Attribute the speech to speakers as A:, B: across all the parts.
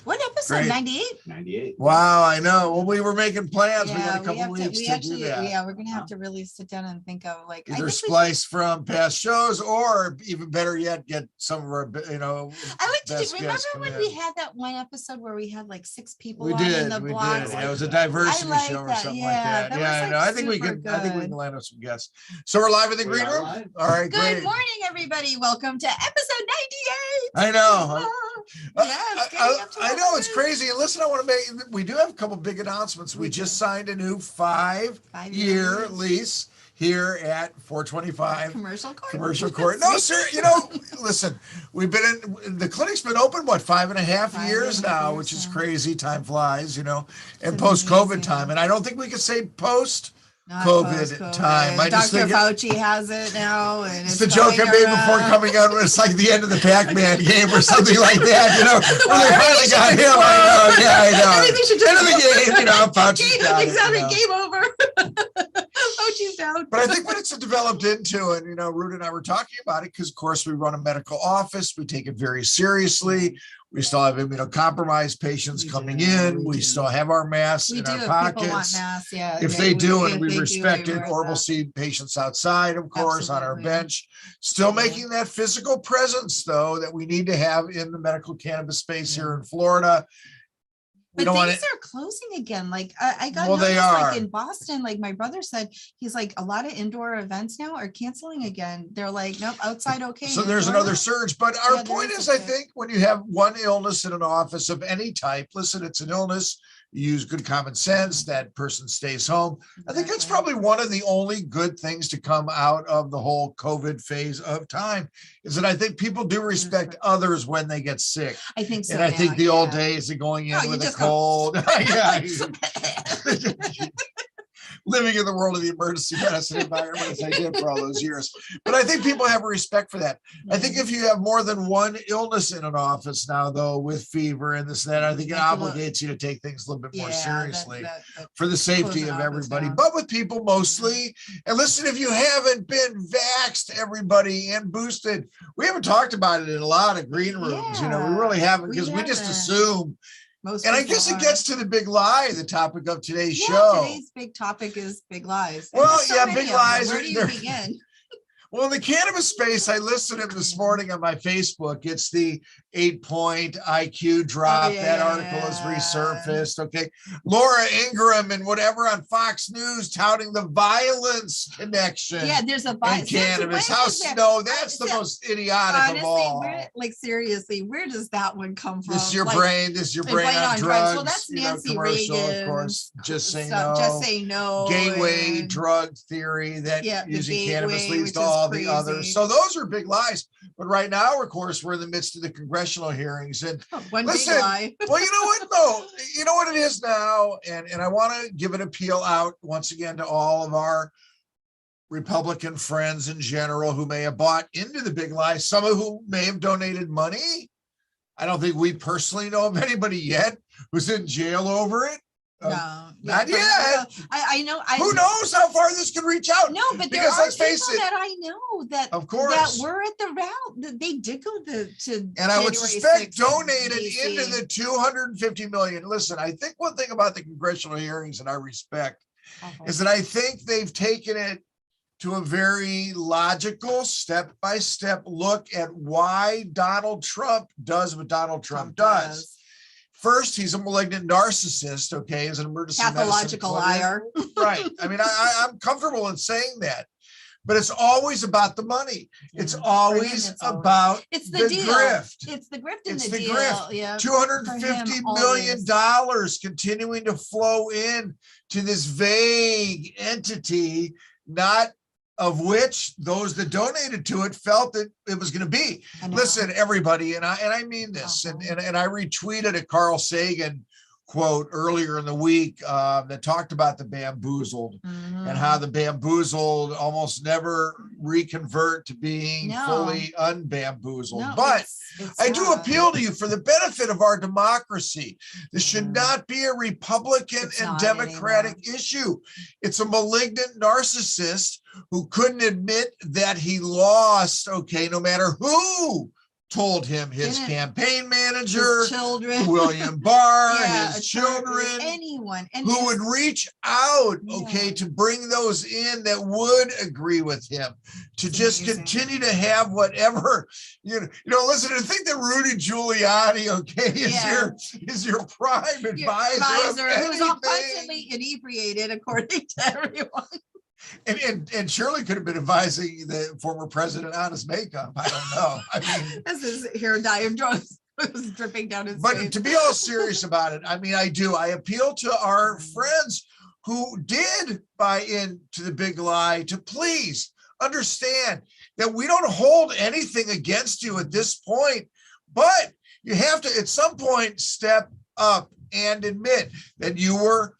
A: What episode?
B: Great.
A: 98?
C: 98.
B: Wow, I know. Well, we were making plans. We
A: Yeah,
B: got a couple weeks to do that.
A: Yeah, we're gonna have to really sit down and think of like
B: Either splice from past shows, or even better yet, get some of our,
A: I like to
B: best
A: do, remember
B: guests come
A: when
B: in.
A: we had that one episode where we had like 6 people
B: We
A: on in
B: did.
A: the
B: We
A: block?
B: did. Yeah, it was a diversity
A: I like
B: show or
A: that.
B: something
A: Yeah,
B: like that.
A: that
B: Yeah,
A: was,
B: I
A: like,
B: know. I think we
A: super
B: can. I think we
A: good.
B: can land on some guests. So we're live in the green room.
C: Live.
B: All right,
A: Good
B: great.
A: morning, everybody. Welcome to episode 98.
B: I know.
A: Yeah, it's getting up to
B: I know it's
A: 100.
B: crazy. And listen, I want to make. We do have a couple big announcements. We just signed a new 5-year lease here at 425
A: Commercial
B: Court. No, sir. You know, listen, we've been in the clinic's been open, what, 5.5 years now, which is crazy. Time flies, you know, and post-COVID time. And I don't think we could say post-COVID time. I just
A: Dr.
B: think
A: Fauci has it now. And
B: it's the joke I made before coming out when it's like the end of the Pac-Man game or something like that, you know. When they finally got him, I know. Yeah, I know.
A: Everything should
B: End of the game, you know. Fauci's got it,
A: exactly,
B: you know.
A: game over. Fauci's down.
B: But I think when it's developed into, and you know, Ruta and I were talking about it because, of course, we run a medical office. We take it very seriously. We still have immunocompromised patients coming in. We still have our masks in our pockets.
A: People want masks, yeah.
B: If they do, and we respect it, or we'll see patients outside, of course, on our bench. Still making that physical presence, though, that we need to have in the medical cannabis space here in Florida.
A: But things are closing again. Like I got
B: they
A: noticed,
B: are.
A: like in Boston, like my brother said, he's like a lot of indoor events now are canceling again. They're like, nope, outside okay.
B: So there's another surge. But our point is, I think when you have one illness in an office of any type, listen, it's an illness. You use good common sense. That person stays home. I think that's probably one of the only good things to come out of the whole COVID phase of time, is that I think people do respect others when they get sick.
A: I think so.
B: And I think the old days of going in with a cold. Living in the world of the emergency medicine environment as I did for all those years. But I think people have a respect for that. I think if you have more than one illness in an office now, though, with fever and this and that, I think it obligates you to take things a little bit more seriously for the safety of everybody, but with people mostly. And listen, if you haven't been vaxxed, everybody, and boosted, we haven't talked about it in a lot of green rooms. You know, we really haven't, because we just assume. And I guess it gets to the big lie, the topic of today's show.
A: Today's big topic is big lies.
B: Well, big lies.
A: Where do you begin?
B: Well, in the cannabis space, I listed it this morning on my Facebook. It's the 8-point IQ drop. That article has resurfaced. Okay. Laura Ingraham and whatever on Fox News touting the violence connection.
A: Yeah, there's a violence.
B: Cannabis. That's the most idiotic
A: honestly,
B: of all.
A: Like, seriously, where does that one come from?
B: This is your brain. This is your brain on drugs.
A: Well, that's Nancy
B: commercial,
A: Reagan.
B: Of course. Just say no.
A: Just say no.
B: Gateway drug theory that using cannabis leads to all the others. So those are big lies. But right now, of course, we're in the midst of the congressional hearings. And listen, big lie. Well, you know what? No, you know what it is now. And I want to give an appeal out once again to all of our Republican friends in general who may have bought into the big lie, some of whom may have donated money. I don't think we personally know of anybody yet who's in jail over it. Not yet.
A: I know.
B: Who knows how far this could reach out?
A: No, but there are people that I know that, of course, that were at the route. They did go to
B: and I would suspect donated into the 250 million. Listen, I think one thing about the congressional hearings, and I respect, is that I think they've taken it to a very logical, step-by-step look at why Donald Trump does what Donald Trump does. First, he's a malignant narcissist, okay, as an emergency
A: pathological liar.
B: Right. I mean, I'm comfortable in saying that. But it's always about the money. It's always about the grift.
A: It's the grift and the deal. Grift. Yeah.
B: $250 million continuing to flow in to this vague entity, not of which those that donated to it felt that it was going to be. Listen, everybody, and I mean this, and I retweeted a Carl Sagan quote earlier in the week that talked about the bamboozled and how the bamboozled almost never reconvert to being fully unbamboozled. But I do appeal to you for the benefit of our democracy. This should not be a Republican and Democratic issue. It's a malignant narcissist who couldn't admit that he lost, okay, no matter who told him his
A: Didn't-
B: campaign manager,
A: His children,
B: William Barr,
A: yeah,
B: his
A: attorney,
B: children,
A: anyone, and
B: who
A: just-
B: would reach out, okay,
A: Yeah.
B: to bring those in that would agree with him, to
A: It's
B: just
A: amazing.
B: continue to have whatever, listen, to think that Rudy Giuliani, okay,
A: Yeah.
B: is your prime
A: Your
B: advisor of
A: who's all
B: anything.
A: constantly inebriated, according to everyone.
B: And Shirley could have been advising the former president on his makeup. I don't know. I mean,
A: As his hair dye and drugs was dripping down his
B: but
A: face.
B: to be all serious about it, I mean, I appeal to our friends who did buy into the big lie to please understand that we don't hold anything against you at this point, but you have to at some point step up and admit that you were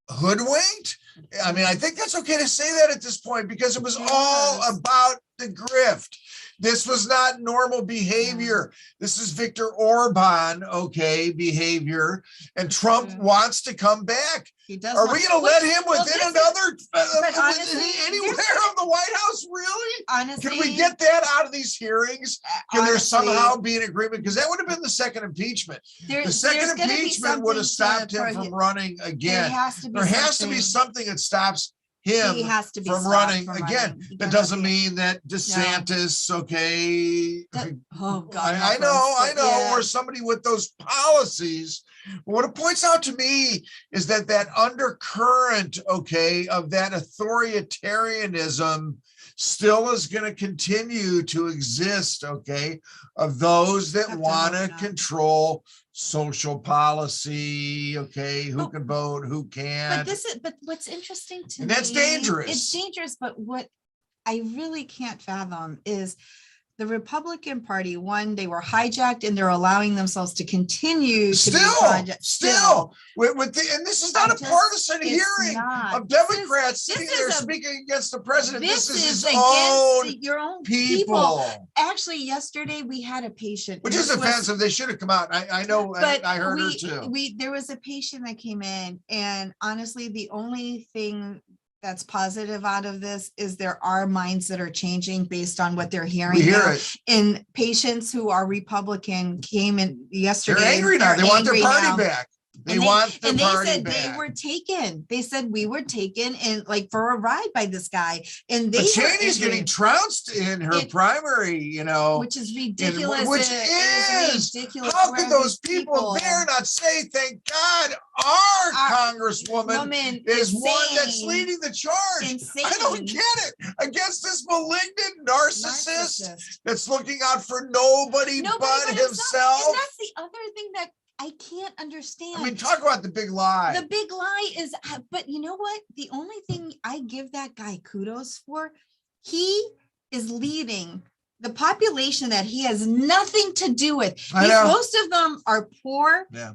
B: hoodwinked. I mean, I think that's okay to say that at this point, because it was all about the grift. This was not normal behavior. This is Viktor Orban, okay, behavior. And Trump wants to come back.
A: He does.
B: Are we going to let him within another,
A: honestly,
B: anywhere of the White House, really?
A: Honestly,
B: Can we get that out of these hearings? Can there
A: honestly,
B: somehow be an agreement? Because that would have been the second impeachment. The second impeachment would have stopped him from running again. There has to be something that stops him
A: He has to be
B: from
A: stopped
B: running
A: from
B: again.
A: running.
B: That doesn't mean that DeSantis, okay.
A: Oh God,
B: I know, or somebody with those policies. But what it points out to me is that undercurrent, okay, of that authoritarianism still is going to continue to exist, okay, of those that want to control social policy, okay, who can vote, who can't.
A: But what's interesting to me,
B: and that's dangerous.
A: It's dangerous, but what I really can't fathom is the Republican Party, one, they were hijacked and they're allowing themselves to continue to be hijacked.
B: Still, with the, and this is not a partisan hearing of Democrats sitting there speaking against the president. This is his own
A: your own
B: people.
A: Actually, yesterday we had a patient,
B: which is offensive. They should have come out. I know, but I heard her too.
A: There was a patient that came in, and honestly, the only thing that's positive out of this is there are minds that are changing based on what they're hearing.
B: We hear it.
A: And patients who are Republican came in yesterday.
B: They're angry now. They want their party back. They want the party back.
A: They were taken. They said we were taken and like for a ride by this guy. And they
B: Cheney's getting trounced in her primary,
A: which is ridiculous.
B: Which is ridiculous. How could those people dare not say, thank God our congresswoman is one that's leading the charge?
A: Insane.
B: I don't get it. Against this malignant narcissist that's looking out for nobody but himself.
A: And that's the other thing that I can't understand.
B: I mean, talk about the big lie.
A: The big lie is, but you know what? The only thing I give that guy kudos for, he is leading the population that he has nothing to do with. Most of them are poor.
B: Yeah.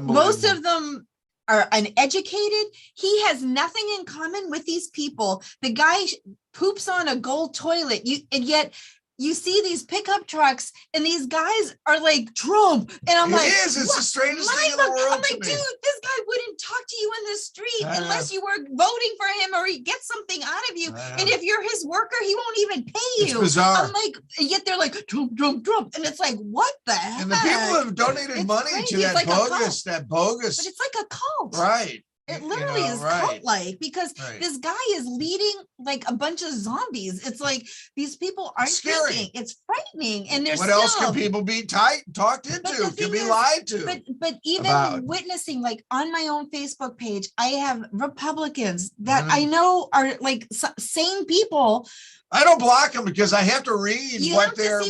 A: Most of them are uneducated. He has nothing in common with these people. The guy poops on a gold toilet. And yet you see these pickup trucks and these guys are like Trump. And I'm like,
B: it's the strangest thing in the world.
A: I'm like, dude, this guy wouldn't talk to you in the street unless you were voting for him or he gets something out of you. And if you're his worker, he won't even pay you.
B: It's bizarre.
A: I'm like, yet they're like, Trump, Trump, Trump. And it's like, what the heck?
B: And the people have donated money to that bogus.
A: But it's like a cult.
B: Right.
A: It literally is cult-like because this guy is leading like a bunch of zombies. It's like these people aren't thinking. It's frightening. And there's
B: what else can people be talked into? Can be lied to.
A: But even witnessing, like on my own Facebook page, I have Republicans that I know are like sane people.
B: I don't block them because I have to read what they're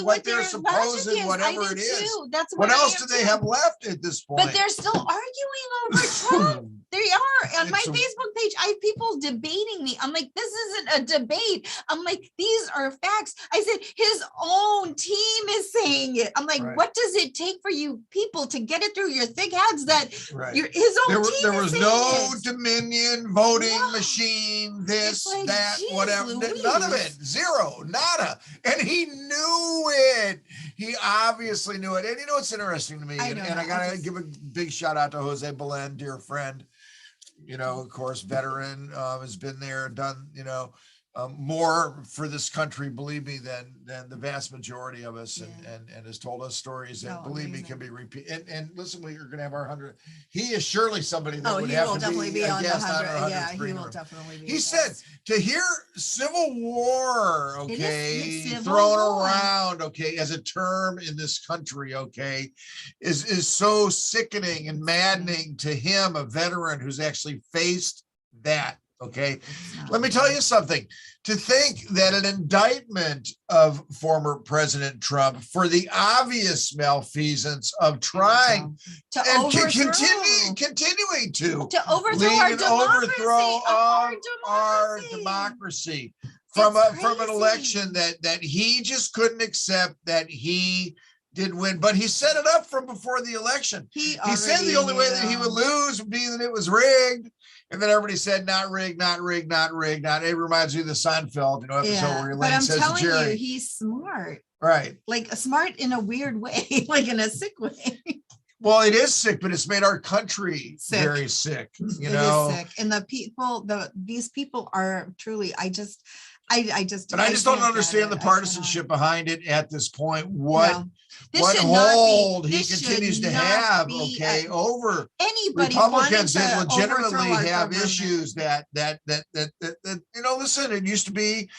B: supposing, whatever it is.
A: That's
B: what else do they have left at this point?
A: But they're still arguing over Trump. They are. On my Facebook page, I have people debating me. I'm like, this isn't a debate. I'm like, these are facts. I said, his own team is saying it. I'm like, what does it take for you people to get it through your thick heads that his own team
B: there was no Dominion voting machine, this, that, whatever. None of it. Zero, nada. And he knew it. He obviously knew it. And you know what's interesting to me? And I gotta give a big shout out to Jose Belen, dear friend. You know, of course, veteran, has been there, done, more for this country, believe me, than the vast majority of us, and has told us stories that, believe me, can be repeated. And listen, we're going to have our 100. He is surely somebody that would have to be a guest on our 100th.
A: Yeah, he will definitely be.
B: He said to hear Civil War, okay, thrown around, okay, as a term in this country, okay, is so sickening and maddening to him, a veteran who's actually faced that. Okay, let me tell you something. To think that an indictment of former President Trump for the obvious malfeasance of trying
A: to
B: and continuing to overthrow our democracy from an election that he just couldn't accept, that he did win, but he set it up from before the election. He said the only way that he would lose would be that it was rigged. And then everybody said, not rigged, not rigged, not rigged, not. It reminds me of the Seinfeld, episode where Elaine says to Jerry.
A: But I'm telling you, he's smart.
B: Right.
A: Like smart in a weird way, like in a sick way.
B: Well, it is sick, but it's made our country very sick. It is sick.
A: And these people are truly, I just
B: don't understand the partisanship behind it at this point. What hold he continues to have, over
A: anybody.
B: Republicans that legitimately have issues that listen, it used to be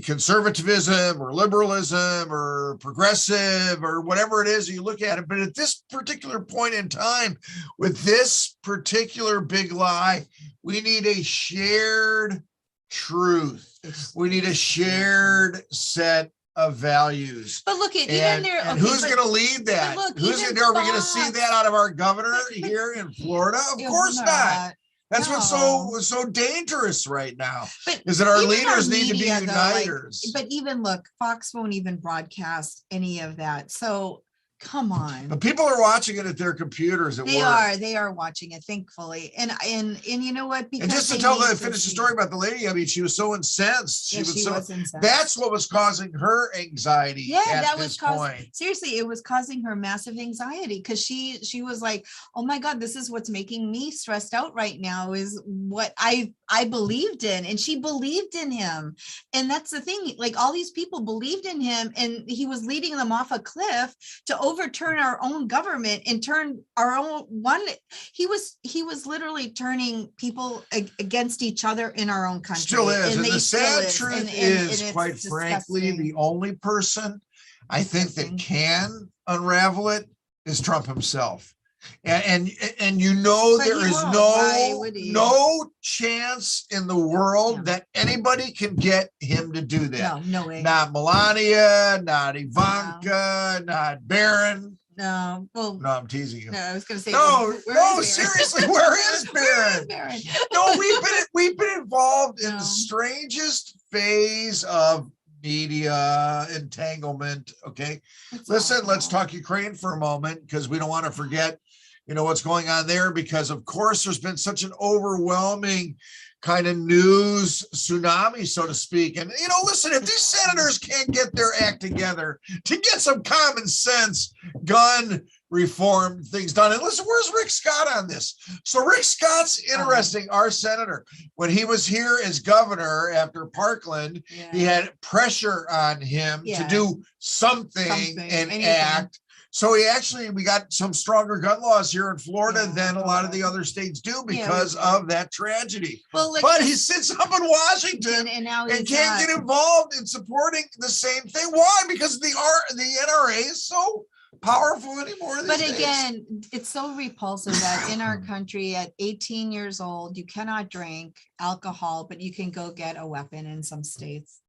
B: conservatism or liberalism or progressive or whatever it is you look at it. But at this particular point in time, with this particular big lie, we need a shared truth. We need a shared set of values.
A: But look at even there.
B: And who's going to lead that? Are we going to see that out of our governor here in Florida? Of course not. That's what's so dangerous right now. Is that our leaders need to be uniters.
A: But even look, Fox won't even broadcast any of that. So come on.
B: But people are watching it at their computers at work.
A: They are watching it, thankfully. And you know what?
B: Because just to finish the story about the lady, I mean, she was so incensed. She was incensed. That's what was causing her anxiety.
A: Yeah, that was causing, seriously, it was causing her massive anxiety, because she was like, oh my God, this is what's making me stressed out right now, is what I believed in. And she believed in him. And that's the thing, like all these people believed in him, and he was leading them off a cliff to overturn our own government and turn our own one. He was literally turning people against each other in our own country.
B: Still is. And the sad truth is, quite frankly, the only person I think that can unravel it is Trump himself. And there is no chance in the world that anity can get him to do that.
A: No way.
B: Not Melania, not Ivanka, not Barron.
A: No, well,
B: no, I'm teasing you.
A: No, I was going to say
B: no. Seriously, where is Barron? No, we've been involved in the strangest phase of media entanglement. Okay, listen, let's talk Ukraine for a moment, because we don't want to forget what's going on there, because of course there's been such an overwhelming kind of news tsunami, so to speak. And listen, if these senators can't get their act together to get some common sense gun reform things done, and listen, where's Rick Scott on this? So Rick Scott's interesting. Our senator, when he was here as governor after Parkland, he had pressure on him to do something and act. So we got some stronger gun laws here in Florida than a lot of the other states do, because of that tragedy. Well, but he sits up in Washington and can't get involved in supporting the same thing. Why? Because the NRA is so powerful anymore these days.
A: Again, it's so repulsive that in our country at 18 years old, you cannot drink alcohol, but you can go get a weapon in some states.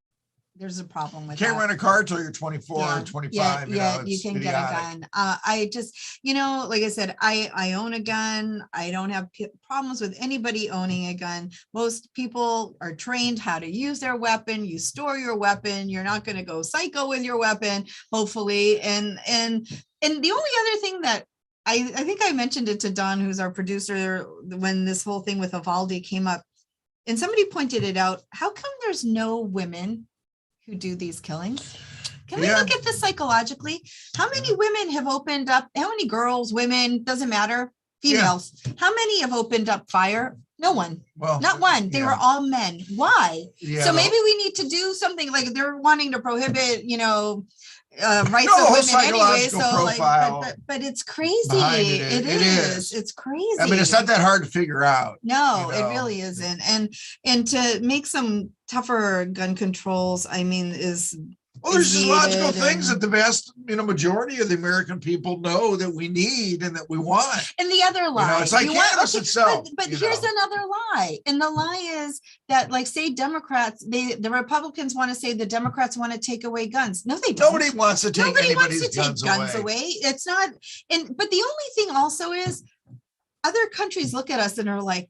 A: There's a problem with
B: that. Can't rent a car till you're 24 or 25.
A: You can get a gun. I just, like I said, I own a gun. I don't have problems with anybody owning a gun. Most people are trained how to use their weapon. You store your weapon. You're not going to go psycho with your weapon, hopefully. And the only other thing that I think I mentioned it to Don, who's our producer, when this whole thing with Uvalde came up, and somebody pointed it out. How come there's no women who do these killings? Can we look at this psychologically? How many women have opened up? How many girls, women, doesn't matter, females? How many have opened up fire No one.
B: Well,
A: Not one. They
B: yeah.
A: were all men. Why?
B: Yeah,
A: So maybe we need to do something like they're wanting to prohibit, rights
B: No,
A: of
B: whole
A: women anyway.
B: psychological
A: So
B: profile
A: but it's crazy.
B: behind it.
A: It
B: It
A: is.
B: is.
A: It's crazy.
B: I mean, it's not that hard to figure out.
A: No,
B: you
A: it
B: know.
A: really isn't. And to make some tougher gun controls, I mean, is
B: Well, there's just logical
A: needed
B: things
A: and-
B: that the vast, majority of the American people know that we need and that we want.
A: And the other lie,
B: it's like
A: you want-
B: cannabis itself.
A: But here's another lie. And the lie is that, like, say Democrats, the Republicans want to say the Democrats want to take away guns. No, they don't.
B: Nobody wants to take
A: Nobody wants
B: anybody's
A: to take guns away. It's not. But the only thing also is other countries look at us and are like,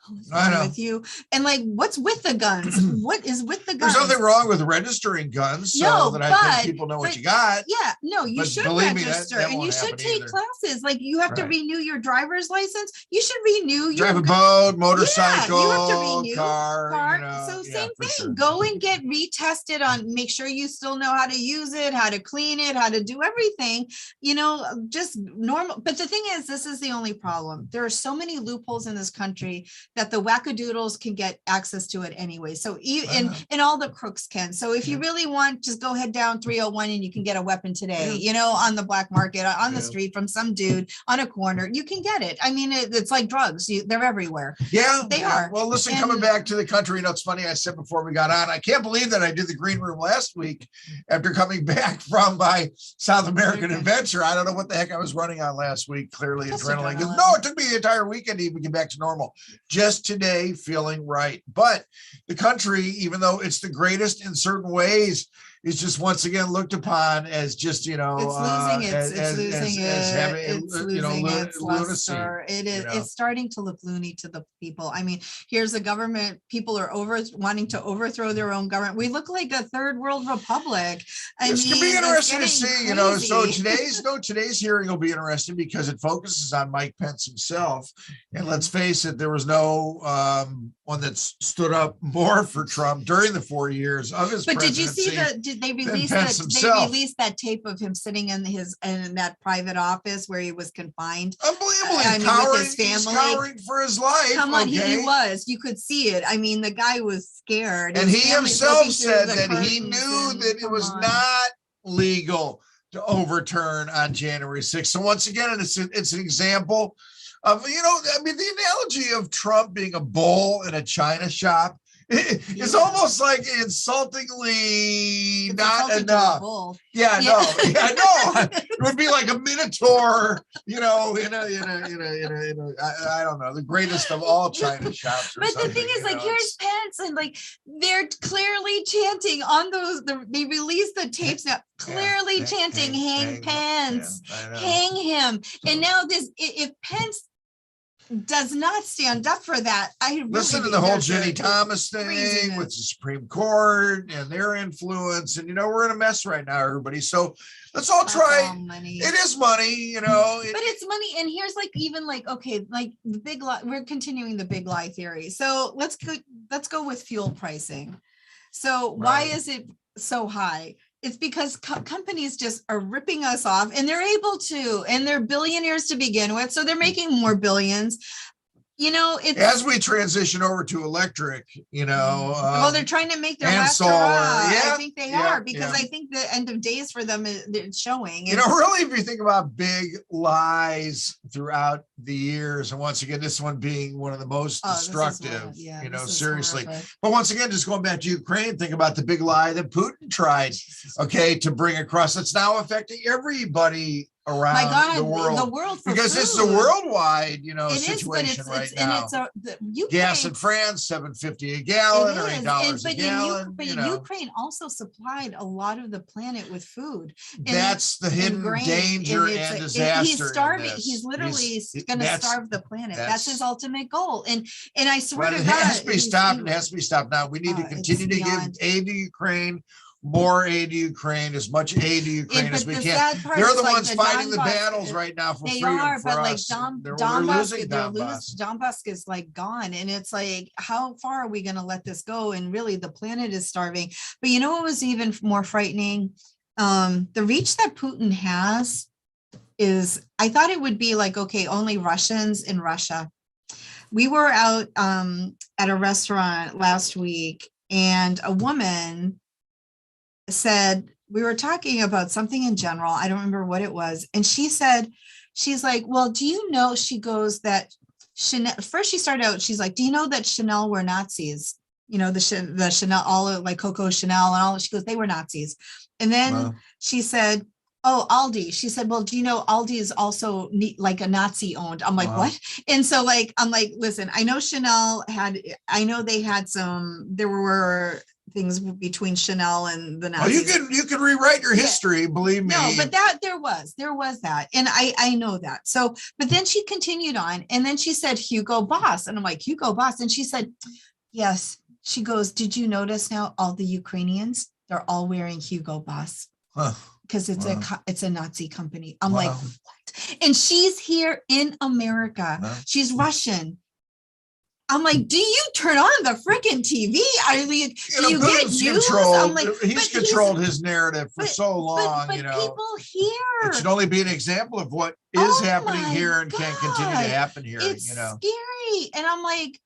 A: what's wrong with you? And like, what's with the guns? What is with the guns?
B: There's nothing wrong with registering guns, so
A: No,
B: that I
A: but-
B: think people know what you got.
A: Yeah, no, you
B: But
A: should
B: believe me,
A: register
B: that
A: and you
B: won't
A: should
B: happen
A: take
B: either.
A: classes. Like you have to
B: Right.
A: renew your driver's license. You should renew your
B: Drive a boat, motorcycle,
A: you have to renew
B: car.
A: So
B: yeah,
A: same
B: for
A: thing.
B: sure.
A: Go and get retested on, make sure you still know how to use it, how to clean it, how to do everything, just normal. But the thing is, this is the only problem. There are so many loopholes in this country that the wackadoodles can get access to it anyway. So and all the crooks can. So if you really want, just go head down 301 and you can get a weapon today, on the black market, on the street from some dude on a corner. You can get it. I mean, it's like drugs. They're everywhere.
B: Yeah,
A: They are.
B: Well, listen,
A: And-
B: coming back to the country, it's funny. I said before we got on, I can't believe that I did the green room last week after coming back from my South American adventure. I don't know what the heck I was running on last week. Clearly
A: Just
B: adrenaline.
A: adrenaline.
B: No, it took me the entire weekend to even get back to normal. Just today, feeling right. But the country, even though it's the greatest in certain ways, is just once again looked upon as just
A: It's losing its
B: lunacy.
A: luster. It is. It's starting to look loony to the people. I mean, here's a government. People are wanting to overthrow their own government. We look like a third world republic.
B: This could be
A: it's
B: interesting to
A: getting
B: see. So
A: crazy.
B: today's hearing will be interesting because it focuses on Mike Pence himself. And let's face it, there was no one that stood up more for Trump during the 4 years of his
A: But did
B: presidency.
A: you see did they release
B: Pence
A: that?
B: himself.
A: They released that tape of him sitting in that private office where he was confined.
B: Unbelievable.
A: I mean, with his
B: He's
A: family.
B: cowering for his life.
A: Come on,
B: okay?
A: he was. You could see it. I mean, the guy was scared.
B: And
A: His
B: he
A: family's
B: himself
A: looking through
B: said
A: the
B: that he
A: curtains
B: knew
A: and-
B: that it
A: come
B: was
A: on.
B: not legal to overturn on January 6th. So once again, it's an example of, I mean, the analogy of Trump being a bull in a china shop. It's almost like insultingly
A: It's
B: not
A: insulting to a
B: enough.
A: bull.
B: Yeah,
A: Yeah.
B: no, it would be like a minotaur, in a I don't know, the greatest of all china shops. Or
A: But the
B: something,
A: thing is, like, here's Pence, and like they're clearly chanting on those. They released the tapes now, clearly chanting, "Hang Pence, hang him." And now if Pence does not stand up for that, I really
B: listen to
A: think
B: the whole
A: there's
B: Jenny
A: a
B: Thomas thing
A: craziness.
B: with the Supreme Court and their influence. And, we're in a mess right now, everybody. So let's all
A: That's
B: try.
A: all money.
B: It is money,
A: But it's money. And here's okay, like the big lie. We're continuing the big lie theory. So let's go with fuel pricing. So why is it so high? It's because companies just are ripping us off, and they're able to, and they're billionaires to begin with. So they're making more billions. It's
B: as we transition over to electric,
A: well, they're trying to make their
B: and
A: last
B: solar.
A: hurrah.
B: Yeah,
A: I think they are, because I think the end of days for them is showing.
B: Really, if you think about big lies throughout the years, and once again, this one being one of the most destructive, seriously.
A: Horrific.
B: But once again, just going back to Ukraine, think about the big lie that Putin tried, to bring across. It's now affecting everybody around the world, because
A: food.
B: this is a worldwide,
A: It
B: situation
A: is,
B: right now.
A: And Ukraine,
B: gas in France, $7.50 a gallon or $8 a gallon.
A: Ukraine also supplied a lot of the planet with food.
B: That's the hidden danger and disaster.
A: He's starving. He's literally going to starve the planet. That's his ultimate goal. And I swear to God,
B: it has to be stopped. It has to be stopped now. We need to continue to give aid to Ukraine. More aid to Ukraine, as much aid to Ukraine as we can. They're the ones fighting the battles right now for freedom. They are, but like
A: Donbass is like gone, and it's like, how far are we going to let this go? And really, the planet is starving. But what was even more frightening? The reach that Putin has is, I thought it would be like, okay, only Russians in Russia. We were out at a restaurant last week, and a woman said, we were talking about something in general. I don't remember what it was. And she said, she's like, well, do you know, she goes that Chanel, first she started out, she's like, do you know that Chanel were Nazis? You know, the Chanel, all of like Coco Chanel and all, she goes, they were Nazis. And then
B: Wow.
A: she said, oh, Aldi. She said, well, do you know Aldi is also like a Nazi owned? I'm like,
B: Wow.
A: what? And so like, I'm like, listen, I know Chanel had, I know they had some, there were things between Chanel and the
B: Oh,
A: Nazis.
B: you can rewrite your history, believe me.
A: No, but that there was that. And I know that. So, but then she continued on, and then she said, Hugo Boss. And I'm like, Hugo Boss. And she said, yes. She goes, did you notice now all the Ukrainians, they're all wearing Hugo Boss?
B: Huh.
A: Because
B: Wow.
A: it's a Nazi company. I'm
B: Wow.
A: like, what? And she's here in America.
B: Wow.
A: She's Russian. I'm like, do you turn on the freaking TV? I mean, do you get news? I'm like,
B: he's controlled his narrative for so long,
A: but
B: you know.
A: people here,
B: it should only be an example of what is happening here and can continue to happen here.
A: It's
B: you know,
A: scary. And I'm like,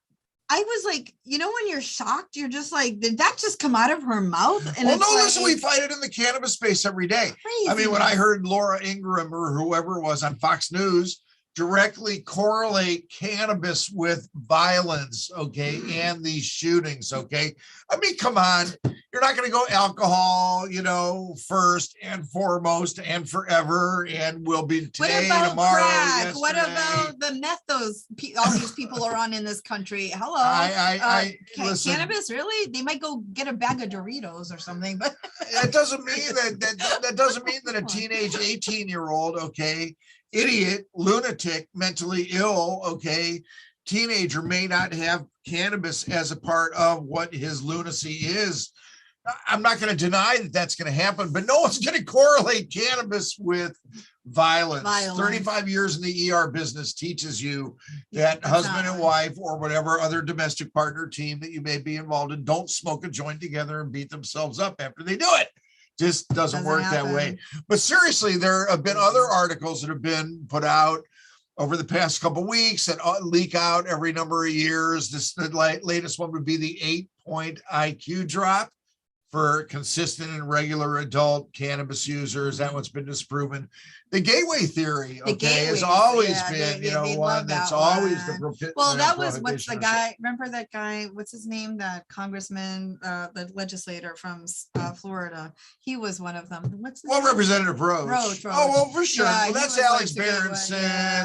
A: I was like, you know, when you're shocked, you're just like, did that just come out of her mouth? And
B: well,
A: it's
B: no,
A: like,
B: listen, we fight it in the cannabis space every day.
A: crazy.
B: I mean, when I heard Laura Ingraham or whoever it was on Fox News directly correlate cannabis with violence, okay, and these shootings, okay. I mean, come on, you're not going to go alcohol, you know, first and foremost and forever, and will be today,
A: what about
B: tomorrow,
A: crack?
B: yesterday.
A: What about the meth all these people are on in this country? Hello,
B: listen,
A: cannabis, really? They might go get a bag of Doritos or something, but
B: it doesn't mean that doesn't mean that a teenage 18-year-old, okay, idiot, lunatic, mentally ill, okay, teenager may not have cannabis as a part of what his lunacy is. I'm not going to deny that that's going to happen, but no one's going to correlate cannabis with violence. 35 years in the ER business teaches you that husband and wife or whatever other domestic partner team that you may be involved in don't smoke a joint together and beat themselves up after they do it. Just doesn't work that way. But seriously, there have been other articles that have been put out over the past couple of weeks that leak out every number of years. The latest one would be the 8-point IQ drop for consistent and regular adult cannabis users. That one's been disproven. The gateway theory, okay, has always been, you know, one that's always the
A: well, that was what's the guy, remember that guy, what's his name, that congressman, the legislator from Florida, he was one of them. What's his name?
B: Representative Roach. Oh, well, for sure.
A: Yeah,
B: well, that's Alex Berenson,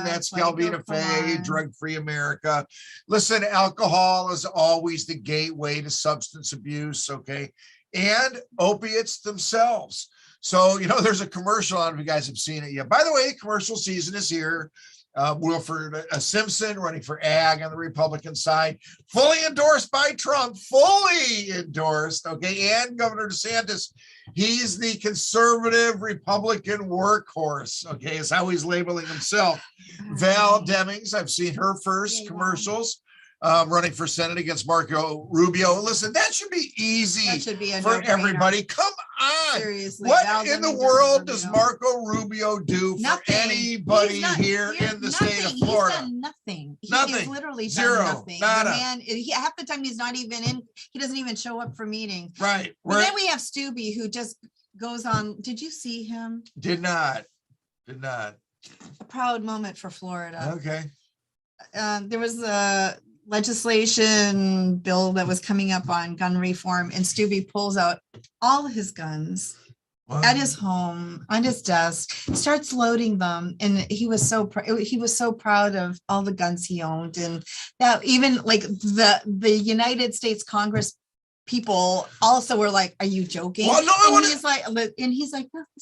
B: that's Galvina Fay, Drug-Free America. Listen, alcohol is always the gateway to substance abuse, okay, and opiates themselves. So, you know, there's a commercial, I don't know if you guys have seen it yet. By the way, commercial season is here. Wilford Simpson running for ag on the Republican side, fully endorsed by Trump, fully endorsed, okay, and Governor DeSantis. He's the conservative Republican workhorse, okay, is how he's labeling himself. Val Demings, I've seen her first commercials. Running for Senate against Marco Rubio. Listen, that should be easy. That should be for everybody. Come on. Seriously, what in the world does Marco Rubio do for anybody here in the state of Florida?
A: He's done nothing.
B: Nothing.
A: He's literally
B: Zero.
A: done nothing.
B: Nada.
A: The man, half the time he's not even in, he doesn't even show up for meetings.
B: Right.
A: But then we have Stubby who just goes on. Did you see him?
B: Did not.
A: A proud moment for Florida.
B: Okay.
A: There was a legislation bill that was coming up on gun reform, and Stubby pulls out all his guns at his home on his desk, starts loading them, and he was so proud of all the guns he owned, and that even like the United States Congress people also were like, "Are you joking?"
B: Well, no,
A: he's like, "No, this is."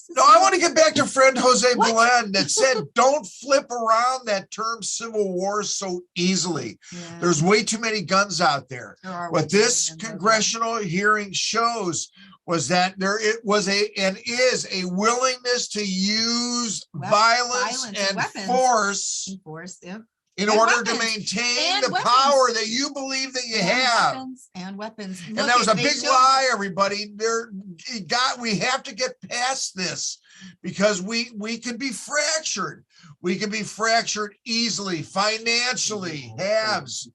B: No, I want to get back to friend Jose Belen that said, "Don't flip around that term civil war so easily." Yeah. There's way too many guns out there. What this congressional hearing shows was that it was and is a willingness to use violence and force.
A: Yep.
B: in
A: And
B: order to
A: weapons.
B: maintain
A: And
B: the
A: weapons.
B: power that you believe that you have.
A: And weapons.
B: And
A: Look,
B: that was a
A: they
B: big
A: showed-
B: lie, everybody. We have to get past this because we could be fractured. We could be fractured easily, financially, haves.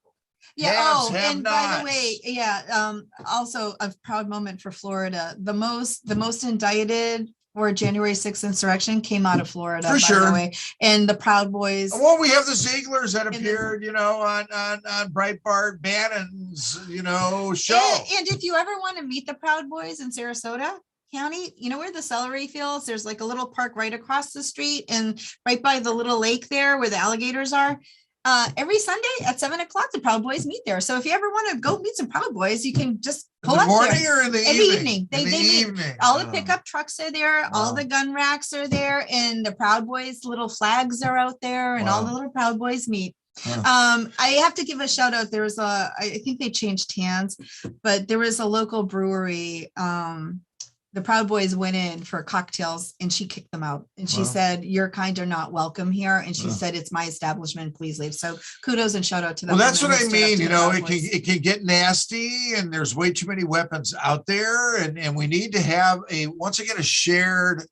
A: Yeah.
B: Haves,
A: Oh,
B: have
A: and by the
B: nots.
A: way, yeah. Also a proud moment for Florida. The most indicted for January 6th insurrection came out of Florida,
B: For
A: by
B: sure.
A: the way. And the Proud Boys.
B: Well, we have the Zieglers that
A: And the-
B: appeared, on Breitbart Bannon's, show.
A: And if you ever want to meet the Proud Boys in Sarasota County, you know where the celery fields, there's like a little park right across the street and right by the little lake there where the alligators are. Every Sunday at 7:00, the Proud Boys meet there. So if you ever want to go meet some Proud Boys, you can just
B: In
A: pull
B: the
A: up
B: morning
A: there.
B: or in the
A: In the
B: evening?
A: evening.
B: In the
A: They meet.
B: evening.
A: All the pickup trucks are there, all
B: Wow.
A: the gun racks are there, and the Proud Boys little flags are out there, and all
B: Wow.
A: the little Proud Boys meet.
B: Huh.
A: I have to give a shout out. There was I think they changed hands, but there was a local brewery. The Proud Boys went in for cocktails and she kicked them out. And she
B: Wow.
A: said, "Your kind are not welcome here." And she
B: Wow.
A: said, "It's my establishment. Please leave." So kudos and shout out to them.
B: Well, that's what I mean. It can get nasty, and there's way too many weapons out there, and we need to have once again a shared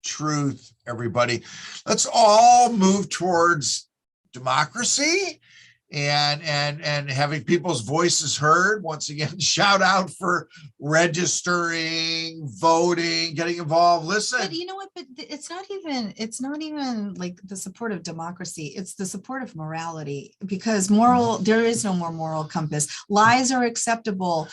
B: truth. Everybody, let's all move towards democracy and having people's voices heard. Once again, shout out for registering, voting, getting involved. Listen,
A: But you know what? But it's not even like the support of democracy. It's the support of morality, because there is no more moral compass. Lies are acceptable.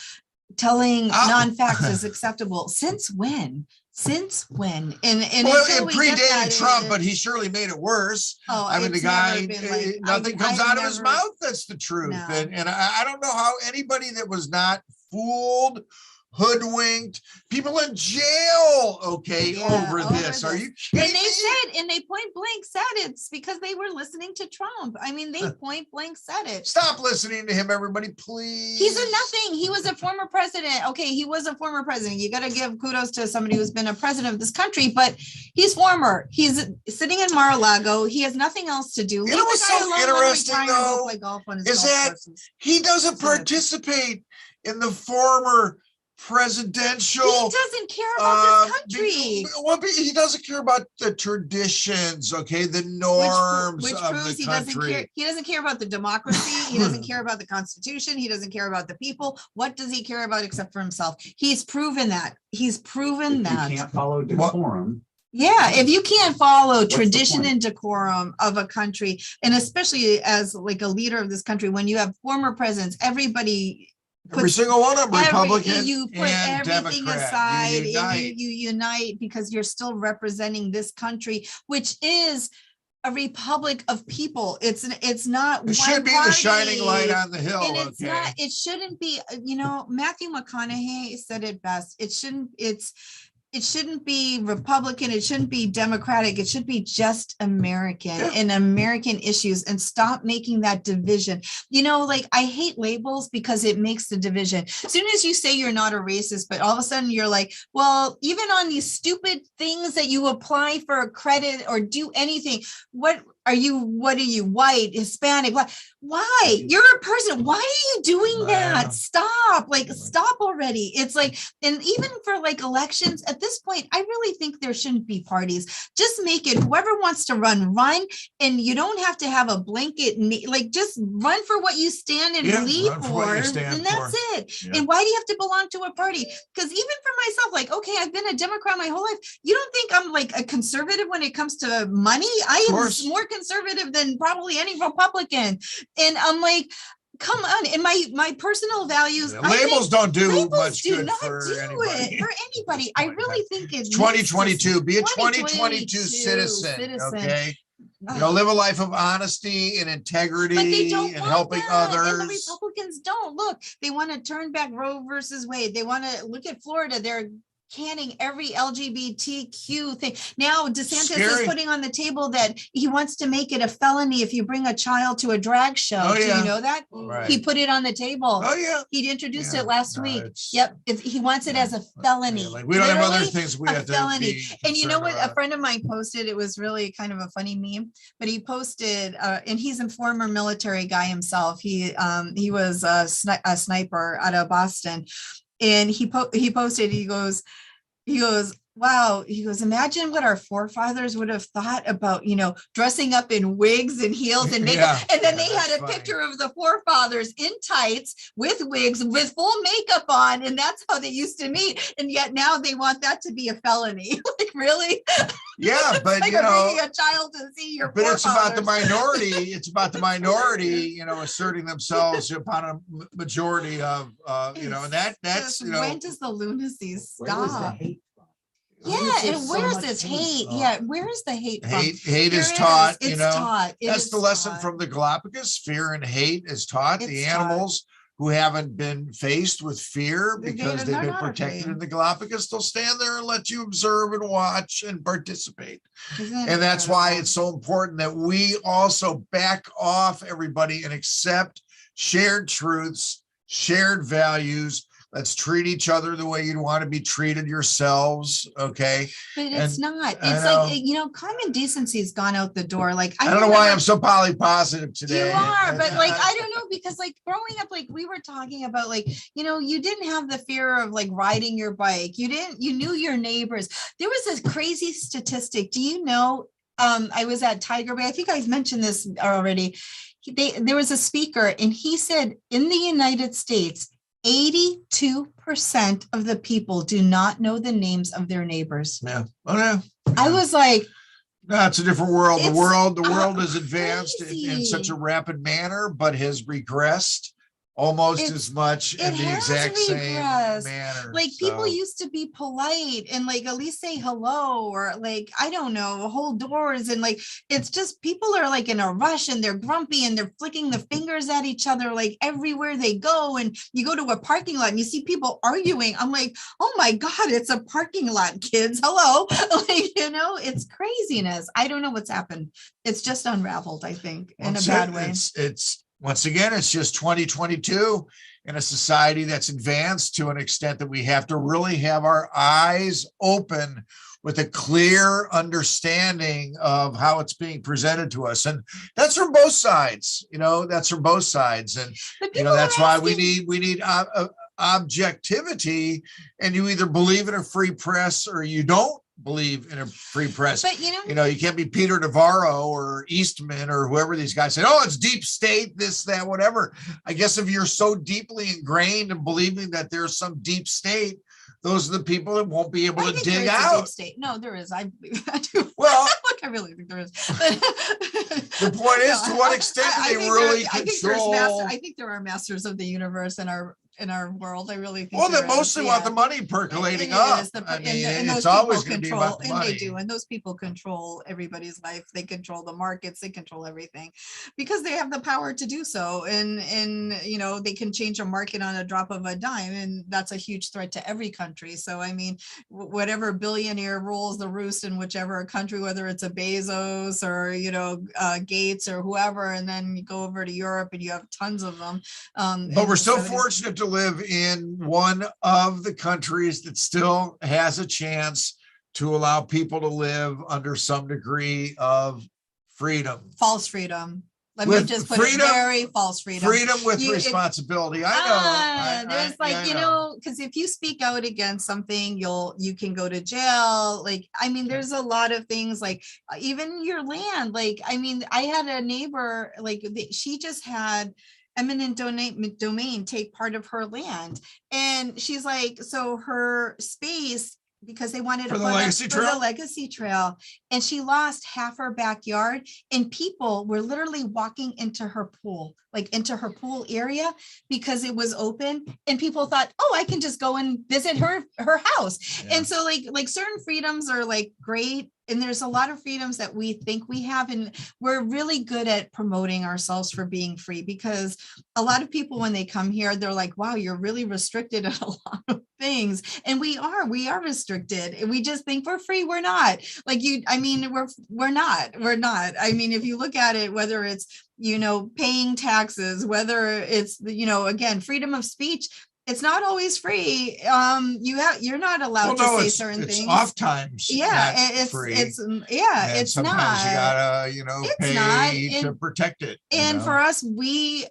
A: Telling non-facts is acceptable. Since when? Since when? And
B: well,
A: until
B: it
A: we get that,
B: predated Trump, but he surely made it worse.
A: Oh,
B: I mean, the
A: it's
B: guy,
A: never been like-
B: nothing comes
A: I've
B: out of his
A: never-
B: mouth. That's the truth.
A: No.
B: And I don't know how anybody that was not fooled, hoodwinked, people in jail, over this. Are you kidding
A: And they
B: me?
A: said, and they point blank said it's because they were listening to Trump. I mean, they point blank said it.
B: Stop listening to him, everybody, please.
A: He's a nothing. He was a former president. Okay, he was a former president. You got to give kudos to somebody who's been a president of this country, but he's former. He's sitting in Mar-a-Lago. He has nothing else to do.
B: You know what's so interesting, though,
A: play golf on his
B: is
A: golf
B: that
A: courses.
B: he doesn't
A: That's it.
B: participate in the former presidential.
A: He doesn't care about this country.
B: But he doesn't care about the traditions, the norms
A: Which
B: of
A: proves
B: the
A: he doesn't
B: country.
A: care. He doesn't care about the democracy. He doesn't care about the Constitution. He doesn't care about the people. What does he care about except for himself? He's proven that. He's proven that.
C: You can't follow decorum.
A: Yeah, if you can't follow
C: What's the
A: tradition
C: point?
A: and decorum of a country, and especially as like a leader of this country, when you have former presidents, everybody
B: Every single one of them, Republican
A: you put
B: and
A: everything
B: Democrat.
A: aside
B: You
A: and
B: unite.
A: you unite because you're still representing this country, which is a republic of people. It's not
B: It
A: one
B: should be the shining
A: party.
B: light on the hill.
A: And it's not, it shouldn't be, Matthew McConaughey said it best. It shouldn't be Republican. It shouldn't be Democratic. It should be just American and American issues, and stop making that division. I hate labels because it makes the division. As soon as you say you're not a racist, but all of a sudden you're like, well, even on these stupid things that you apply for a credit or do anything, what are you, white, Hispanic? Why? You're a person. Why are you doing that? Stop already. It's like, and even for elections at this point, I really think there shouldn't be parties. Just make it whoever wants to run, and you don't have to have a blanket, just run for what you stand and believe
B: run for what you
A: for,
B: stand
A: and that's
B: for.
A: it.
B: Yeah.
A: And why do you have to belong to a party? Because even for myself, okay, I've been a Democrat my whole life. You don't think I'm a conservative when it comes to money? I am more conservative than probably any Republican. And I'm like, come on. And my personal values.
B: Labels don't do
A: labels
B: much
A: do
B: good
A: not
B: for
A: do
B: anybody.
A: it for anybody. I really think it's
B: 2022. Be a 2022 citizen. Okay. Live a life of honesty and integrity
A: But they don't
B: and
A: want
B: helping
A: that.
B: others.
A: And the Republicans don't. Look, they want to turn back Roe versus Wade. They want to look at Florida. They're canning every LGBTQ thing. Now DeSantis
B: Scary.
A: is putting on the table that he wants to make it a felony if you bring a child to a drag show.
B: Oh,
A: Do
B: yeah.
A: you know that?
B: Right.
A: He put it on the table.
B: Oh, yeah.
A: He introduced
B: Yeah.
A: it last
B: No,
A: week.
B: it's-
A: Yep. He wants it as a felony.
B: Yeah, like we don't have other
A: Literally,
B: things we
A: a
B: have to
A: felony.
B: be
A: And you know
B: concerned
A: what? A
B: about.
A: friend of mine posted, it was really kind of a funny meme, but he posted, and he's a former military guy himself. He was a sniper out of Boston. And he posted, he goes, wow, he goes, imagine what our forefathers would have thought about, dressing up in wigs and heels and makeup.
B: Yeah,
A: And then
B: yeah,
A: they had
B: that's
A: a
B: funny.
A: picture of the forefathers in tights with wigs, with full makeup on. And that's how they used to meet. And yet now they want that to be a felony. Like, really?
B: Yeah, but
A: Like bringing a child to see your
B: but it's about the
A: forefathers.
B: minority. It's about the minority, asserting themselves upon a majority of, and that's,
A: Just, when does the lunacy
C: Where was the
A: stop?
C: hate from?
A: Yeah,
C: There's
A: and
C: so
A: where's
C: much
A: this hate?
B: Oh.
A: Yeah, where's the hate from?
B: hate
A: There
B: is taught,
A: It's taught. It
B: that's
A: is
B: the lesson
A: taught.
B: from the Galapagos. Fear and hate is taught. The
A: It's taught.
B: animals who haven't been faced with fear
A: They-
B: because they've
A: they're
B: been
A: not
B: protected
A: afraid.
B: in the Galapagos, they'll stand there and let you observe and watch and participate.
A: Isn't it
B: And that's why
A: incredible?
B: it's so important that we also back off, everybody, and accept shared truths, shared values. Let's treat each other the way you'd want to be treated yourselves. Okay.
A: But it's
B: and
A: not.
B: I
A: It's
B: know.
A: like, common decency's gone out the door. Like,
B: I don't know why I'm so poly positive today.
A: You are, but like, I don't know, because like growing up, like we were talking about, like, you didn't have the fear of like riding your bike. You knew your neighbors. There was this crazy statistic. Do you know, I was at Tiger Bay. I think I've mentioned this already. There was a speaker and he said in the United States, 82% of the people do not know the names of their neighbors.
B: Yeah. Oh, yeah.
A: I was like,
B: No, it's a different world. The
A: It's,
B: world has advanced in
A: crazy.
B: such a rapid manner, but has regressed almost
A: It's-
B: as much in
A: it
B: the
A: has
B: exact same
A: regressed.
B: manner.
A: like people
B: So,
A: used to be polite and like at least say hello, or like, I don't know, hold doors. And like, it's just people are like in a rush and they're grumpy and they're flicking the fingers at each other like everywhere they go. And you go to a parking lot and you see people arguing. I'm like, oh my God, it's a parking lot, kids. Hello. Like, it's craziness. I don't know what's happened. It's just unraveled, I think, in a
B: once
A: bad
B: it-
A: way.
B: It's once again, it's just 2022 in a society that's advanced to an extent that we have to really have our eyes open with a clear understanding of how it's being presented to us. And that's from both sides, that's from both sides. And,
A: But people
B: that's
A: are
B: why
A: asking-
B: we need objectivity, and you either believe in a free press or you don't believe in a free press.
A: But
B: You can't be Peter Navarro or Eastman or whoever these guys say, oh, it's deep state, this, that, whatever. I guess if you're so deeply ingrained in believing that there's some deep state, those are the people that won't be able
A: I
B: to
A: think
B: dig
A: there is a deep
B: out.
A: state. No, there is. I believe I do.
B: Well,
A: Look, I really think there is.
B: the point is, to what extent do they really control?
A: I think there are masters of the universe in our world. I really think.
B: Well, they
A: there is,
B: mostly want the
A: yeah.
B: money percolating
A: It
B: up.
A: is
B: I mean,
A: and
B: it's
A: those
B: always
A: people
B: going to be
A: control,
B: about the
A: and
B: money.
A: they do, and those people control everybody's life. They control the markets. They control everything because they have the power to do so. And they can change a market on a drop of a dime, and that's a huge threat to every country. So I mean, whatever billionaire rules the roost in whichever country, whether it's a Bezos or Gates or whoever, and then you go over to Europe and you have tons of them.
B: But we're so fortunate to live in one of the countries that still has a chance to allow people to live under some degree of freedom.
A: False freedom. Let me
B: With
A: just put
B: freedom-
A: it very false freedom.
B: Freedom with
A: You- it-
B: responsibility. I know.
A: There's like,
B: I know.
A: because if you speak out against something, you can go to jail. Like, I mean, there's a lot of things, like even your land. Like, I mean, I had a neighbor, like she just had eminent domain take part of her land. And she's like, so her space, because they wanted
B: For
A: to
B: the
A: put
B: legacy
A: for the
B: trail?
A: legacy trail, and she lost half her backyard, and people were literally walking into her pool, like into her pool area, because it was open, and people thought, oh, I can just go and visit her house.
B: Yeah.
A: And so like certain freedoms are like great and there's a lot of freedoms that we think we have, and we're really good at promoting ourselves for being free, because a lot of people, when they come here, they're like, wow, you're really restricted in a lot of things. And we are restricted, and we just think we're free. We're not. Like we're not. I mean, if you look at it, whether it's, paying taxes, whether it's, again, freedom of speech, it's not always free. You're not allowed to say certain
B: it's
A: things.
B: off times.
A: Yeah,
B: it's
A: free.
B: And
A: It's
B: sometimes
A: not.
B: you gotta, pay to protect it.
A: And for us, we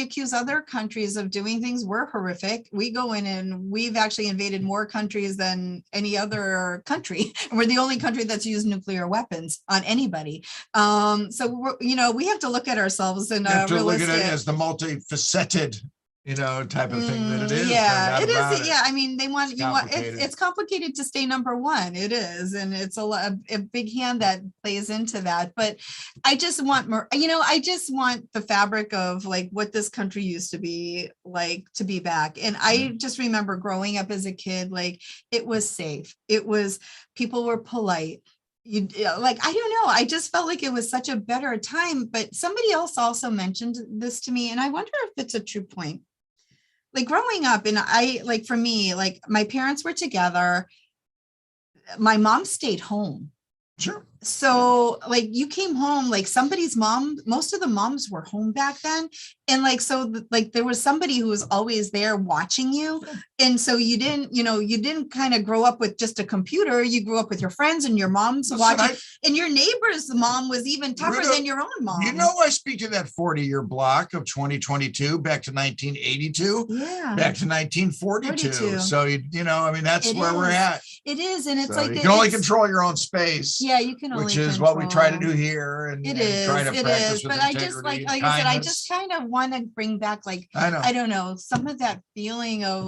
A: accuse other countries of doing things. We're horrific. We go in and we've actually invaded more countries than any other country. And we're the only country that's used nuclear weapons on anybody. So we have to look at ourselves and
B: look at it as the multifaceted type of thing that it is.
A: Yeah, it is. Yeah, I mean, it's complicated to stay number one. It is, and it's a big hand that plays into that. But I just want more. I just want the fabric of like what this country used to be like to be back. And I just remember growing up as a kid, like it was safe. It was, people were polite. I don't know. I just felt like it was such a better time. But somebody else also mentioned this to me, and I wonder if it's a true point. Like growing up, and for me, like my parents were together. My mom stayed home.
B: Sure.
A: So like you came home, like somebody's mom, most of the moms were home back then. And there was somebody who was always there watching you. And so you didn't kind of grow up with just a computer. You grew up with your friends and your moms watching, and your neighbor's mom was even tougher than your own mom.
B: I speak to that 40-year block of 2022 back to 1982, back to 1942. So, that's where we're at.
A: It is. And it's
B: you can only control your own space.
A: Yeah, you can only
B: which is what we try to do here. And
A: it is.
B: Try to practice
A: but I just like I said, I just kind of want to bring back I don't know, some of that feeling of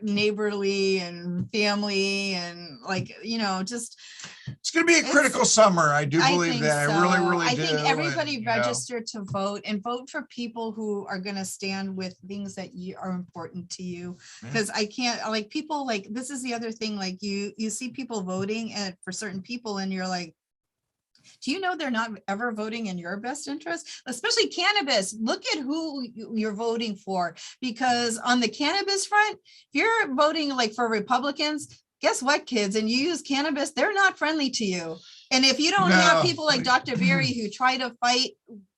A: neighborly and family and just
B: it's going to be a critical summer. I do believe that.
A: So.
B: I really do.
A: I think everybody register to vote and vote for people who are going to stand with things that are important to you. Because I can't people this is the other thing, you see people voting for certain people and you're like, do you know they're not ever voting in your best interest? Especially cannabis. Look at who you're voting for, because on the cannabis front, if you're voting for Republicans, guess what, kids? And you use cannabis, they're not friendly to you. And if you don't have people like Dr. Berry who try to fight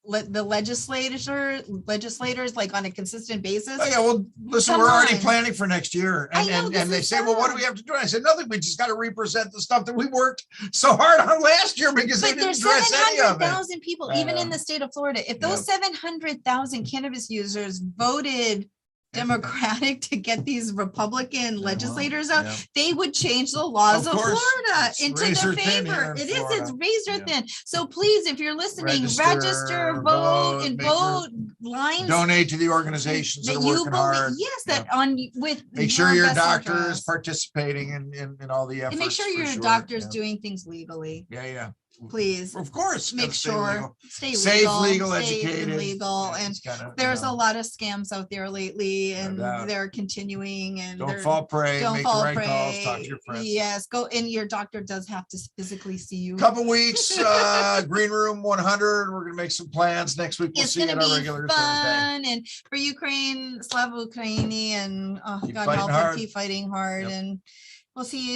A: the legislators on a consistent basis.
B: Oh, yeah, well, listen, we're already planning for next year. And they say, well, what do we have to do? And I said, nothing. We just got to represent the stuff that we worked so hard on last year because they didn't address any of it.
A: 700,000 people, even in the state of Florida. If those 700,000 cannabis users voted Democratic to get these Republican legislators out, they would change the laws of Florida into their favor. It's razor thin. So please, if you're listening, register, vote, and vote lines.
B: Donate to the organizations that are working hard.
A: Yes,
B: make sure your doctor is participating in all the efforts.
A: And make sure your doctor's doing things legally.
B: Yeah.
A: Please,
B: of course,
A: make sure stay
B: safe, legal,
A: educated,
B: legal,
A: and there's a lot of scams out there lately, and they're continuing. And
B: don't fall prey. Make the right calls. Talk to your friends.
A: Yes, go. And your doctor does have to physically see you.
B: Couple weeks, Green Room 100. We're gonna make some plans next week. We'll see you at our regular Thursday.
A: And for Ukraine, Slava Ukraini, and God help them keep fighting hard. And we'll see you.